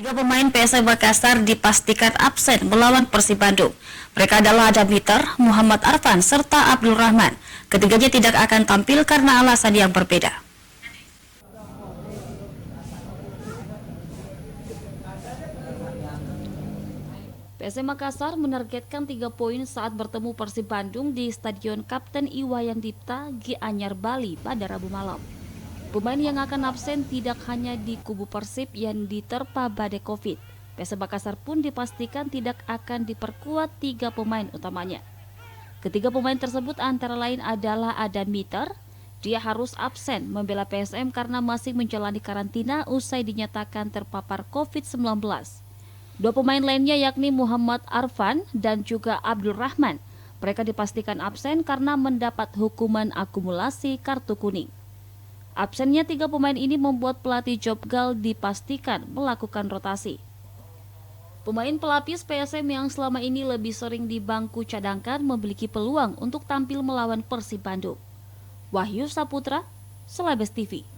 Tiga pemain PSM Makassar dipastikan absen melawan Persib Bandung. Mereka adalah Adam Miter, Muhammad Arfan, serta Abdul Rahman. Ketiganya tidak akan tampil karena alasan yang berbeda. PSM Makassar menargetkan 3 poin saat bertemu Persib Bandung di Stadion Kapten Iwayan Dipta, Gianyar, Bali pada Rabu malam. Pemain yang akan absen tidak hanya di kubu Persib yang diterpa badai Covid. PSM Makassar pun dipastikan tidak akan diperkuat 3 pemain utamanya. Ketiga pemain tersebut antara lain adalah Adam Miter. Dia harus absen membela PSM karena masih menjalani karantina usai dinyatakan terpapar Covid-19. 2 pemain lainnya yakni Muhammad Arfan dan juga Abdul Rahman. Mereka dipastikan absen karena mendapat hukuman akumulasi kartu kuning. Absennya 3 pemain ini membuat pelatih Jobgal dipastikan melakukan rotasi. Pemain pelapis PSM yang selama ini lebih sering di bangku cadangkan memiliki peluang untuk tampil melawan Persib Bandung. Wahyu Saputra, Selebes TV.